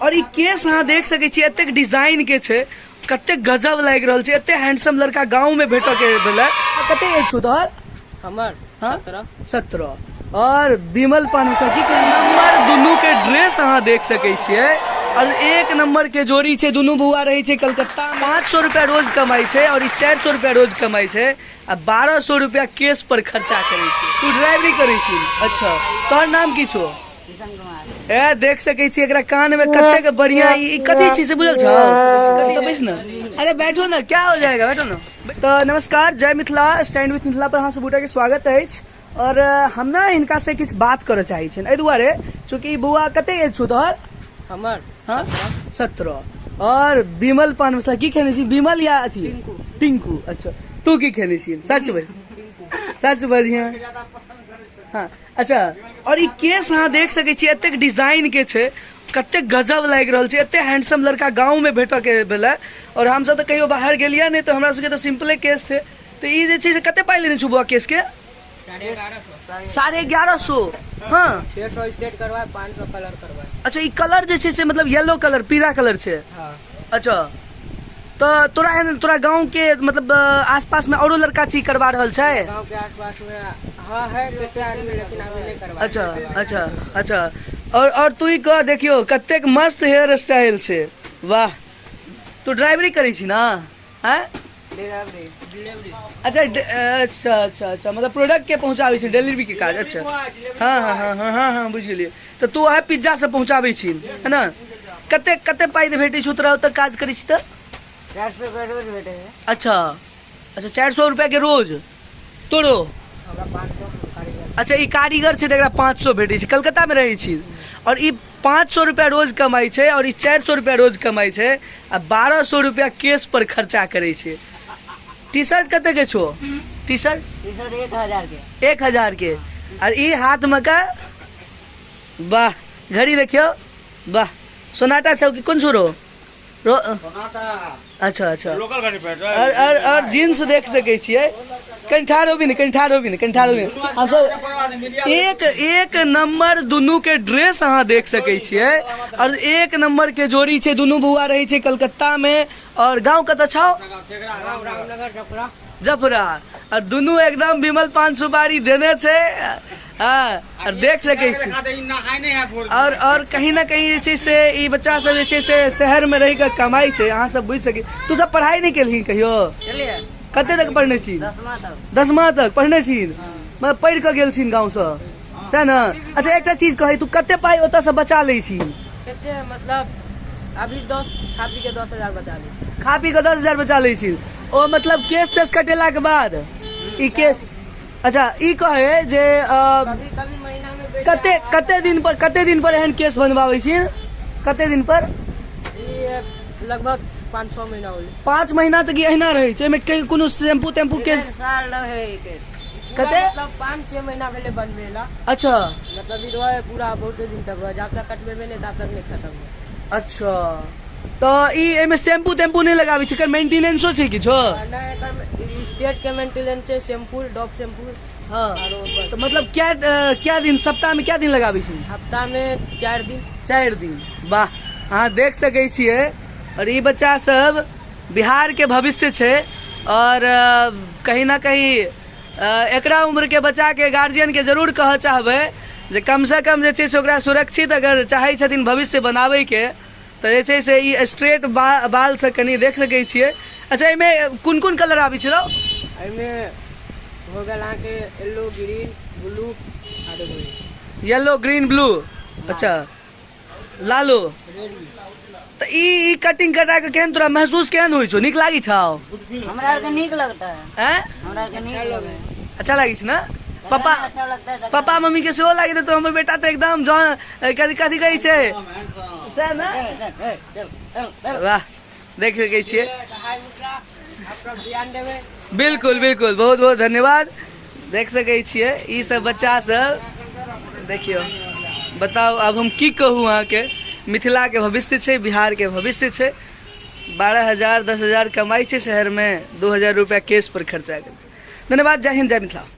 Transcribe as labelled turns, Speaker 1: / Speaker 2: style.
Speaker 1: और ई केस अहाँ देख सकै छी एतेक डिजाइन के छै, कते गजब लाग रहल छै, एते हैंडसम लड़का गांव में भेटो के भेलै। कते एज छौ तोहर?
Speaker 2: हमर
Speaker 1: 17 और विमल पान मसाला की नंबर दुनू के ड्रेस अहाँ देख सकै छियै और एक नंबर के जोड़ी छै। दुनू बुआ रही छै कलकत्ता, 500 रुपया रोज कमाई छै और 400 रुपया रोज कमाई छै आ 1200 रुपया केस पर खर्चा करे छै। तू ड्राइवरी करे छी? अच्छा, तोहर नाम की छौ? ए देख सकै छी एकरा कान में कते के बढ़िया ई कथी छी से बुझल छौ? कथी बैठ ना, अरे बैठो ना, क्या हो जाएगा, बैठो ना। तो नमस्कार, जय मिथिला, स्टैंड विथ मिथिला पर अहाँ सबूटा के स्वागत है। और हम ना इनका से किछ बात करे चाहे छी ए दुआरे चूंकि बुआ कते एज छौ तोहर?
Speaker 2: हमर
Speaker 1: 17 और विमल पान मसाला की खेने छी? विमल या अथी टिंकू? अच्छा, तू की खेने छी? सच भाई, सच बढ़िया। हाँ अच्छा, और ई केस अहाँ देख सकै छी एतेक डिजाइन के छै, कते गजब लाग रहल छै, एते हैंडसम लड़का गांव में भेटो के भेलै और हम सब तो कहियो बाहर गेलिया नहीं, तो हमरा सबके तो सिंपले केस छै। तो ई जे छै से कते पाई लेने छु बुआ केस के? 1150। हाँ,
Speaker 2: 600 स्ट्रेट करवाए, 500 कलर करवाए।
Speaker 1: अच्छा, ई कलर जे छै से मतलब येलो कलर, पीला कलर छै?
Speaker 2: हाँ।
Speaker 1: अच्छा, तो तोरा गांव के मतलब आसपास में औरो लड़का छी करवा रहल छै?
Speaker 2: गांव के आसपास में हाँ है कितने आदमी, लेकिन अभी नहीं करवा।
Speaker 1: अच्छा अच्छा अच्छा, और तू कह देखियो कतेक मस्त हेयर स्टाइल छै, वाह। तू ड्राइवरी करै छी ना? हैं?
Speaker 2: डिलीवरी।
Speaker 1: अच्छा अच्छा अच्छा अच्छा, मतलब प्रोडक्ट के पहुंचाबै छी, डिलीवरी के काज। अच्छा, हाँ हाँ हाँ हाँ हाँ हाँ, बुझ गेलिए। तो तू है पिज्जा से पहुंचाबै छी है ना? कते कते पाई भेटै छौ तोरा ओतऽ काज करै छी त?
Speaker 2: 400 का रोज बैठे हैं।
Speaker 1: अच्छा अच्छा, 400 रुपया के रोज तोरो?
Speaker 2: हमरा 500 कारीगर।
Speaker 1: अच्छा, ई कारीगर छै तकरा 500 भेटै छै, कलकत्ता में रहै छी और ई 500 रुपया रोज कमाई छै और ई 400 रुपया रोज कमाई छै आ 1200 रुपया केस पर खर्चा करे छै। टी शर्ट कते के छो? टी शर्ट
Speaker 2: 1000 के।
Speaker 1: 1000 के। और ई हाथ में का, वाह, घड़ी देखियो, वाह, सोनाटा छौ कि कोन छोरो? अच्छा अच्छा,
Speaker 3: लोकल गाड़ी पे
Speaker 1: और जींस देख सकै छियै, कहीं ठाड़ो भी नहीं। हम सब एक नंबर दुनू के ड्रेस अहाँ देख सकै छियै और एक नंबर के जोड़ी छै। दुनू बुआ रही छै कलकत्ता में और गांव कतऽ छौ?
Speaker 2: रामनगर
Speaker 1: जफरा। और दुनू एकदम विमल पान सुपारी देने छै। हाँ, और देख सकै छी और कहीं ना कहीं जे छै से ई बच्चा सब जे छै से शहर में रही के कमाई छै, अहाँ सब बुझ सकै। तू सब पढ़ाई नहीं केलही कहियो? कते तक पढ़ने छी? 10वां तक पढ़ने छी, मतलब पढ़ के गेल छी गाँव से, छै ना? अच्छा, एक चीज कही, तू कते पाई ओतऽ से बचा ले छी?
Speaker 2: कितने मतलब अभी 10 खा पी के 10,000 बचा ली।
Speaker 1: खा पी के 10,000 बचा ले छी? ओ मतलब केस तेस कटेला के बाद ई केस? अच्छा, ई कहे जे
Speaker 2: कभी महीना में
Speaker 1: कते दिन पर एहन केस बनवावे छी? कते दिन पर?
Speaker 2: ये लगभग 5-6 महीना हो।
Speaker 1: 5 महीना तक एहिना रहे छै? में कोनो शैम्पू टेम्पू के
Speaker 2: साल रहे
Speaker 1: कते?
Speaker 2: मतलब 5-6 महीना पहले बनवेला।
Speaker 1: अच्छा,
Speaker 2: मतलब ई रहे पूरा बहुत दिन तक रहे, जब तक कटबेबे नहीं तब तक नहीं खत्म हो।
Speaker 1: अच्छा, तो ई एमे शैम्पू टेम्पू नहीं लगाबी छै? मेंटेनेंसो छै किछो?
Speaker 2: नहीं, एकर स्टेट के मेंटेनेंस है, शैम्पू, डॉप शैम्पू।
Speaker 1: हाँ, तो मतलब क्या दिन, सप्ताह में क्या दिन लगाबी छी?
Speaker 2: हफ्ता में 4 दिन।
Speaker 1: 4 दिन, वाह। अहाँ देख सकै छियै और ई बच्चा सब बिहार के भविष्य छै और कहीं ना कहीं एकरा उम्र के बच्चा के गार्जियन के जरूर कह चाहबै जे कम से कम जे छै से ओकरा सुरक्षित अगर चाहे छथिन भविष्य बनावे के, तो जे छै से ई स्ट्रेट बाल से कनी देख सकै छियै। अच्छा, एमे कोन कोन कलर आबै छै?
Speaker 2: एमे हो गेल अहाँ के yellow, green, blue,
Speaker 1: yellow, green, blue. अच्छा, लालो। तो ई कटिंग कटा के केहन तोरा महसूस केहन होइ छौ? नीक लागी छौ?
Speaker 4: हमरा आर के नीक लगता है।
Speaker 1: हैं?
Speaker 4: हमरा आर के नीक लगता है।
Speaker 1: अच्छा लागी छै ना? पापा
Speaker 4: अच्छा लगता है।
Speaker 1: पापा मम्मी के सेहो लागी तो हमर बेटा तो एकदम कथी कहै छै सैह ना? वाह, देख सकै छियै। बिल्कुल बिल्कुल, बहुत बहुत धन्यवाद। देख सकै छियै ई सब बच्चा सब, देखियो, बताओ अब हम की कहूँ अहाँ के। मिथिला के भविष्य छै, बिहार के भविष्य छै। 12,000 10,000 कमाई छै शहर में, 2,000 रुपया केस पर खर्चा कर। धन्यवाद, जय हिंद, जय मिथिला।